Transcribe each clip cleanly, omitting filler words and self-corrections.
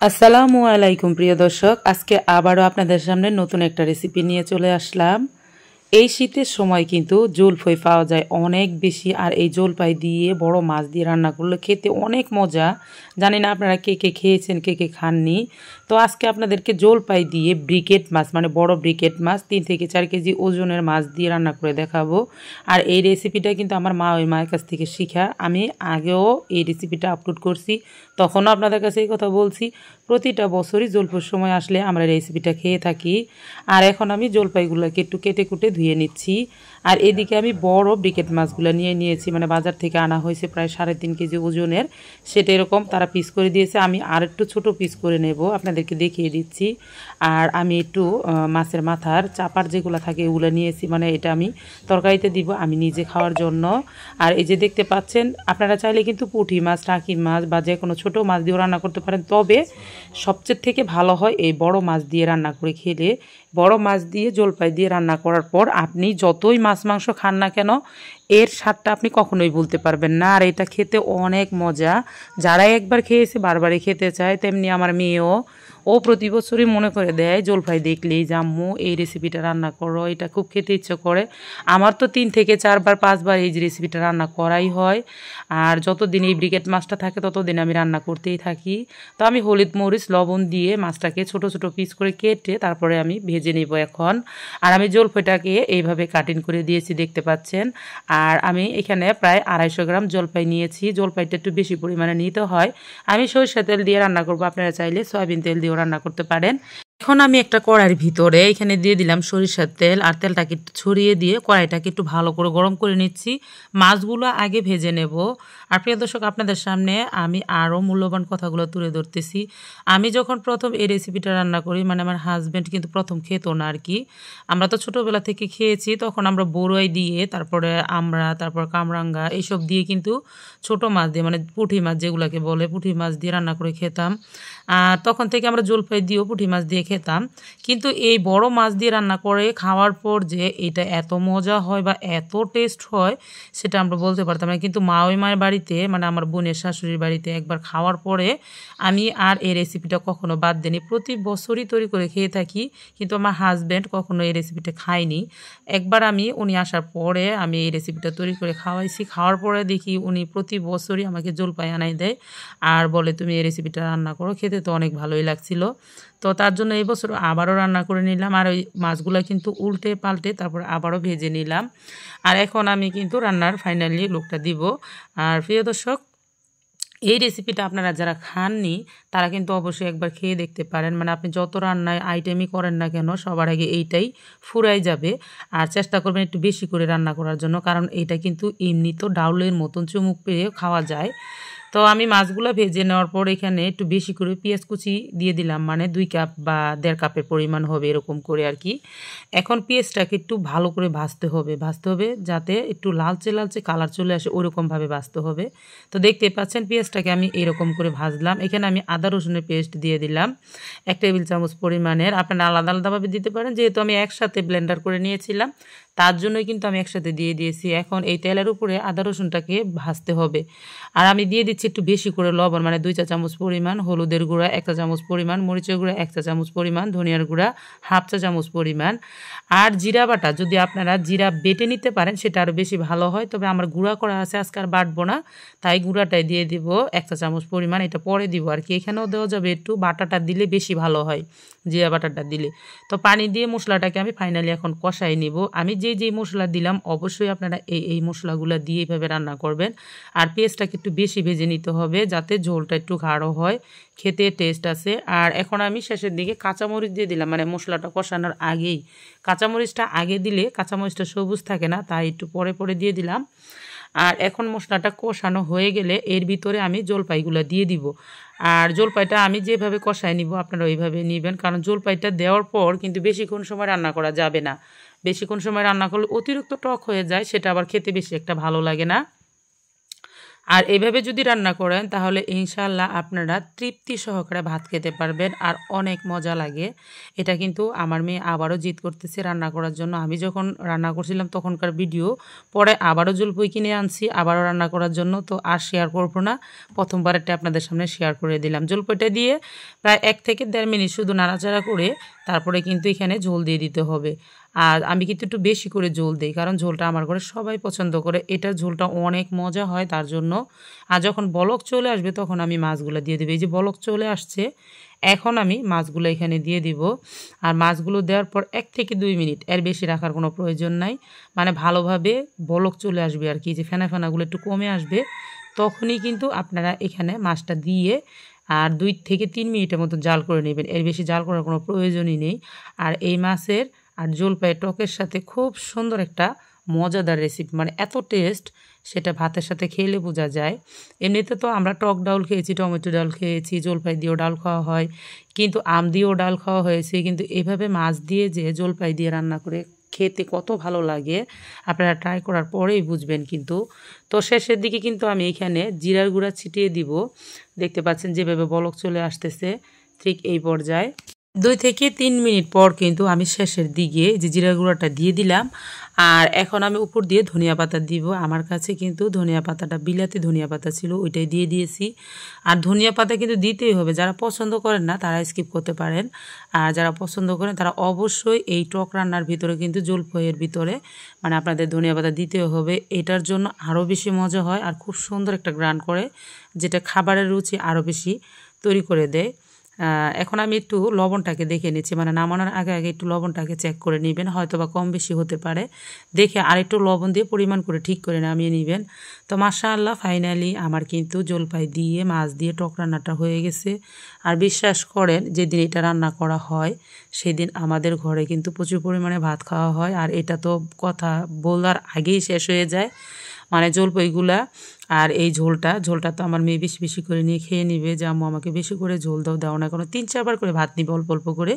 আসসালামু আলাইকুম প্রিয় দর্শক, আজকে আবারও আপনাদের সামনে নতুন একটা রেসিপি নিয়ে চলে আসলাম। এই শীতের সময় কিন্তু জলপাই পাওয়া যায় অনেক বেশি, আর এই জলপাই দিয়ে বড় মাছ দিয়ে রান্না করলে খেতে অনেক মজা। জানি না আপনারা কে কে খেয়েছেন, কে কে খাননি। তো আজকে আপনাদেরকে জলপাই দিয়ে ব্রিকেট মাছ, মানে বড় ব্রিকেট মাছ 3 থেকে 4 কেজি ওজনের মাছ দিয়ে রান্না করে দেখাবো। আর এই রেসিপিটা কিন্তু আমার মায়ের কাছ থেকে শেখা। আমি আগেও এই রেসিপিটা আপলোড করছি, তখনও আপনাদের কাছে এই কথা বলছি। প্রতিটা বছরই জলপাইয়ের সময় আসলে আমরা রেসিপিটা খেয়ে থাকি। আর এখন আমি জলপাইগুলোকে একটু কেটে কুটে ধুয়ে নিচ্ছি। আর এদিকে আমি বড় ব্রিকেট মাছগুলো নিয়েছি, মানে বাজার থেকে আনা হয়েছে প্রায় 3.5 কেজি ওজনের। সেটা এরকম তারা পিস করে দিয়েছে, আমি আর একটু ছোটো পিস করে নেব, আপনাদেরকে দেখিয়ে দিচ্ছি। আর আমি একটু মাছের মাথার চাপার যেগুলো থাকে এগুলো নিয়েছি, মানে এটা আমি তরকারিতে দিব, আমি নিজে খাওয়ার জন্য। আর এই যে দেখতে পাচ্ছেন, আপনারা চাইলে কিন্তু পুঁটি মাছ, টাকি মাছ বা যে কোনো ছোটো মাছ দিয়েও রান্না করতে পারেন, তবে সবচেয়ে থেকে ভালো হয় এই বড় মাছ দিয়ে রান্না করে খেলে। বড় মাছ দিয়ে জলপাই দিয়ে রান্না করার পর আপনি যতই মাছ মাংস খান না কেন, এর স্বাদটা আপনি কখনোই ভুলতে পারবেন না। আর এটা খেতে অনেক মজা, যারা একবার খেয়েছে বারবারই খেতে চায়। তেমনি আমার মেয়েও, ও প্রতি বছরই মনে করে দেয় জলপাই দেখলেই যে আম্মু এই রেসিপিটা রান্না করো, এটা খুব খেতে ইচ্ছে করে। আমার তো 3 থেকে 4বার 5বার এই রেসিপিটা রান্না করাই হয়। আর যতদিন এই ব্রিকেট মাছটা থাকে ততদিন আমি রান্না করতেই থাকি। তো আমি হলুদ মরিচ লবণ দিয়ে মাছটাকে ছোট ছোট পিস করে কেটে তারপরে আমি ভেজে নেব এখন। আর আমি জলপাইটাকে এইভাবে কাটিং করে দিয়েছি, দেখতে পাচ্ছেন। আর আমি এখানে প্রায় 250 গ্রাম জলপাই নিয়েছি। জলপাইটা একটু বেশি পরিমাণে নিতে হয়। আমি সরিষা তেল দিয়ে রান্না করব, আপনারা চাইলে সয়াবিন তেল দিয়েও রান্না করতে পারেন। এখন আমি একটা কড়াইয়ের ভিতরে এখানে দিয়ে দিলাম সরিষার তেল, আর তেলটাকে একটু ছড়িয়ে দিয়ে কড়াইটাকে একটু ভালো করে গরম করে নিচ্ছি। মাছগুলো আগে ভেজে নেব। আর প্রিয় দর্শক, আপনাদের সামনে আমি আরও মূল্যবান কথাগুলো তুলে ধরতেছি। আমি যখন প্রথম এই রেসিপিটা রান্না করি, মানে আমার হাজব্যান্ড কিন্তু প্রথম খেত না আর কি। আমরা তো ছোটোবেলা থেকে খেয়েছি, তখন আমরা বড়ুয়াই দিয়ে, তারপরে তারপর কামরাঙ্গা এইসব দিয়ে কিন্তু ছোট মাছ দিয়ে, মানে পুঁটি মাছ যেগুলোকে বলে, পুঁটি মাছ দিয়ে রান্না করে খেতাম। তখন থেকে আমরা জলপাই দিয়েও পুঁটি মাছ দিয়ে খেতাম। কিন্তু এই বড় মাছ দিয়ে রান্না করে খাওয়ার পর যে এটা এত মজা হয় বা এত টেস্ট হয়, সেটা আমরা বলতে পারতাম না। কিন্তু মায়ের বাড়িতে, মানে আমার বোনের শাশুড়ির বাড়িতে একবার খাওয়ার পরে আমি আর এই রেসিপিটা কখনো বাদ দিইনি, প্রতি বছরই তৈরি করে খেয়ে থাকি। কিন্তু আমার হাজব্যান্ড কখনো এই রেসিপিটা খায়নি। একবার উনি আসার পরে আমি এই রেসিপিটা তৈরি করে খাওয়াইছি, খাওয়ার পরে দেখি উনি প্রতি বছরই আমাকে জলপাই আনাই দেয় আর বলে তুমি এই রেসিপিটা রান্না করো, খেতে তো অনেক ভালোই লাগছিল। তো তার জন্য এই বছর আবারও রান্না করে নিলাম। আর ওই মাছগুলো কিন্তু উল্টে পাল্টে তারপর আবারও ভেজে নিলাম। আর এখন আমি কিন্তু রান্নার ফাইনালি লুকটা দিব। আর প্রিয় দর্শক, এই রেসিপিটা আপনারা যারা খাননি তারা কিন্তু অবশ্যই একবার খেয়ে দেখতে পারেন। মানে আপনি যত রান্নায় আইটেমই করেন না কেন, সবার আগে এইটাই ফুরাই যাবে। আর চেষ্টা করবেন একটু বেশি করে রান্না করার জন্য, কারণ এটা কিন্তু এমনি তো ডাউলের মতন চুমুক পেয়ে খাওয়া যায়। তো আমি মাছগুলো ভেজে নেওয়ার পর এখানে একটু বেশি করে পেঁয়াজ কুচি দিয়ে দিলাম, মানে 2 কাপ বা 1.5 কাপের পরিমাণ হবে এরকম করে আর কি। এখন পেঁয়াজটাকে একটু ভালো করে ভাজতে হবে যাতে একটু লালচে লালচে কালার চলে আসে, ওরকমভাবে ভাজতে হবে। তো দেখতে পাচ্ছেন পেঁয়াজটাকে আমি এরকম করে ভাজলাম। এখানে আমি আদা রসুনের পেস্ট দিয়ে দিলাম 1 টেবিল চামচ পরিমাণের। আপনারা আলাদা আলাদাভাবে দিতে পারেন, যেহেতু আমি একসাথে ব্লেন্ডার করে নিয়েছিলাম তার জন্যই কিন্তু আমি একসাথে দিয়ে দিয়েছি। এখন এই তেলের উপরে আদা রসুনটাকে ভাজতে হবে। আর আমি দিয়ে দিচ্ছি একটু বেশি করে লবণ, মানে 2 চা চামচ পরিমাণ, হলুদের গুঁড়া 1 চা চামচ পরিমাণ, মরিচের গুঁড়া 1 চা চামচ পরিমাণ, ধনিয়ার গুঁড়া 1/2 চা চামচ পরিমাণ। আর জিরা বাটা, যদি আপনারা জিরা বেটে নিতে পারেন সেটা আরও বেশি ভালো হয়, তবে আমার গুঁড়া করা আছে, আজকে আর বাটবো না, তাই গুঁড়াটাই দিয়ে দিব 1 চা চামচ পরিমাণ। এটা পরে দিব আর কি। এখানেও দেওয়া যাবে একটু, বাটাটা দিলে বেশি ভালো হয়, জিরা বাটাটা দিলে। তো পানি দিয়ে মশলাটাকে আমি ফাইনালি এখন কষাই নিব। আমি যেই মশলা দিলাম অবশ্যই আপনারা এই মশলাগুলো দিয়ে এইভাবে রান্না করবেন। আর পেঁয়াজটাকে একটু বেশি ভেজে নিতে হবে যাতে ঝোলটা একটু গাঢ় হয়, খেতে টেস্ট আছে। আর এখন আমি শেষের দিকে কাঁচামরিচ দিয়ে দিলাম, মানে মশলাটা কষানোর আগেই। কাঁচামরিচটা আগে দিলে কাঁচামরিচটা সবুজ থাকে না, তাই একটু পরে পরে দিয়ে দিলাম। আর এখন মশলাটা কষানো হয়ে গেলে এর ভিতরে আমি জলপাইগুলো দিয়ে দিব। আর জলপাইটা আমি যেভাবে কষায় নিব আপনারা ওইভাবে নেবেন, কারণ জলপাইটা দেওয়ার পর কিন্তু বেশিক্ষণ সময় রান্না করা যাবে না। বেশিক্ষণ সময় রান্না করলে অতিরিক্ত টক হয়ে যায়, সেটা আবার খেতে বেশি একটা ভালো লাগে না। আর এইভাবে যদি রান্না করেন তাহলে ইনশাআল্লাহ আপনারা তৃপ্তি সহকারে ভাত খেতে পারবেন আর অনেক মজা লাগে। এটা কিন্তু আমার মেয়ে আবারও জিদ করতেছে রান্না করার জন্য। আমি যখন রান্না করছিলাম তখনকার ভিডিও, পরে আবারও জলপাই কিনে আনছি আবারও রান্না করার জন্য, তো আর শেয়ার করবো না, প্রথমবারেরটা আপনাদের সামনে শেয়ার করে দিলাম। জলপাইটা দিয়ে প্রায় 1 থেকে 1.5 মিনিট শুধু নাড়াচাড়া করে তারপরে কিন্তু এখানে ঝোল দিয়ে দিতে হবে। আর আমি কিন্তু একটু বেশি করে ঝোল দিই, কারণ ঝোলটা আমার ঘরে সবাই পছন্দ করে, এটার ঝোলটা অনেক মজা হয় তার জন্য। আর যখন বলক চলে আসবে তখন আমি মাছগুলো দিয়ে দেবো। এই যে বলক চলে আসছে, এখন আমি মাছগুলো এখানে দিয়ে দিব। আর মাছগুলো দেওয়ার পর 1 থেকে 2 মিনিট, এর বেশি রাখার কোনো প্রয়োজন নাই, মানে ভালোভাবে বলক চলে আসবে আর কি, যে ফেনা ফেনাগুলো একটু কমে আসবে, তখনই কিন্তু আপনারা এখানে মাছটা দিয়ে আর 2 থেকে 3 মিনিটের মতো জাল করে নেবেন, এর বেশি জাল করার কোনো প্রয়োজনই নেই। আর এই মাছের আর জলপাই টকের সাথে খুব সুন্দর একটা মজাদার রেসিপি, মানে এত টেস্ট সেটা ভাতের সাথে খেলে বোঝা যায়। এমনিতে তো আমরা টক ডাউল খেয়েছি, টমেটো ডাল খেয়েছি, জলপাই দিয়েও ডাল খাওয়া হয়, কিন্তু আম দিয়েও ডাল খাওয়া হয়েছে, কিন্তু এভাবে মাছ দিয়ে যে জলপাই দিয়ে রান্না করে খেতে কত ভালো লাগে আপনারা ট্রাই করার পরেই বুঝবেন কিন্তু। তো শেষের দিকে কিন্তু আমি এখানে জিরার গুঁড়া ছিটিয়ে দিব, দেখতে পাচ্ছেন যেভাবে বলক চলে আসতেছে, ঠিক এই পর্যায়ে 2 থেকে 3 মিনিট পর কিন্তু আমি শেষের দিকে যে জিরা গুঁড়াটা দিয়ে দিলাম। আর এখন আমি উপর দিয়ে ধনিয়া পাতা দিব। আমার কাছে কিন্তু ধনিয়া পাতাটা বিলাতি ধনিয়া পাতা ছিল, ওইটাই দিয়ে দিয়েছি। আর ধনিয়া পাতা কিন্তু দিতেই হবে, যারা পছন্দ করেন না তারা স্কিপ করতে পারেন, আর যারা পছন্দ করেন তারা অবশ্যই এই টক রান্নার ভিতরে কিন্তু জলপাইয়ের ভিতরে মানে আপনাদের ধনিয়া পাতা দিতেও হবে। এটার জন্য আরও বেশি মজা হয় আর খুব সুন্দর একটা গ্রান করে, যেটা খাবারের রুচি আরও বেশি তৈরি করে দেয়। এখন আমি একটু লবণটাকে দেখে নিচ্ছি, মানে নামানোর আগে আগে একটু লবণটাকে চেক করে নেবেন, হয়তো বা কম বেশি হতে পারে, দেখে আরেকটু লবণ দিয়ে পরিমাণ করে ঠিক করে নামিয়ে নেবেন। তো মাশাআল্লাহ ফাইনালি আমার কিন্তু জলপাই দিয়ে মাছ দিয়ে টক রান্নাটা হয়ে গেছে। আর বিশ্বাস করেন যেদিন এটা রান্না করা হয় সেদিন আমাদের ঘরে কিন্তু প্রচুর পরিমাণে ভাত খাওয়া হয়, আর এটা তো কথা বলার আগেই শেষ হয়ে যায়, মানে জলপাইগুলা। আর এই ঝোলটা তো আমার মেয়ে বেশি বেশি করে নিয়ে খেয়ে নিবে, যে আম্মু আমাকে বেশি করে ঝোল দাও না, কোনো 3-4 বার করে ভাত নিবে অল্প অল্প করে।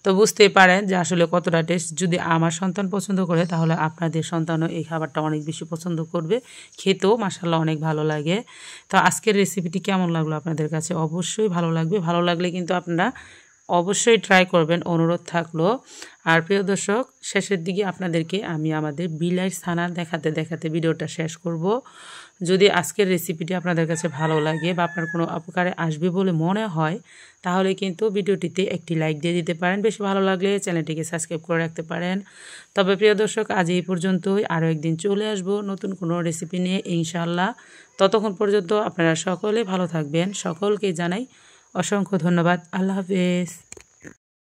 তো বুঝতেই পারেন যে আসলে কতটা টেস্ট। যদি আমার সন্তান পছন্দ করে তাহলে আপনাদের সন্তানও এই খাবারটা অনেক বেশি পছন্দ করবে, খেতেও মাশাআল্লাহ অনেক ভালো লাগে। তো আজকের রেসিপিটি কেমন লাগলো আপনাদের কাছে? অবশ্যই ভালো লাগবে, ভালো লাগলে কিন্তু আপনারা অবশ্যই ট্রাই করবেন, অনুরোধ থাকলো। আর প্রিয় দর্শক, শেষের দিকে আপনাদেরকে আমি আমাদের বিলাই ছানা দেখাতে দেখাতে ভিডিওটা শেষ করব। যদি আজকের রেসিপিটি আপনাদের কাছে ভালো লাগে বা আপনার কোনো উপকারে আসবে বলে মনে হয় তাহলে কিন্তু ভিডিওটিতে একটি লাইক দিয়ে দিতে পারেন, বেশি ভালো লাগলে চ্যানেলটিকে সাবস্ক্রাইব করে রাখতে পারেন। তবে প্রিয় দর্শক, আজ এই পর্যন্তই, আরও একদিন চলে আসব নতুন কোনো রেসিপি নিয়ে ইনশাআল্লাহ। ততক্ষণ পর্যন্ত আপনারা সকলে ভালো থাকবেন, সকলকে জানাই অসংখ্য ধন্যবাদ। আল্লাহ হাফেজ।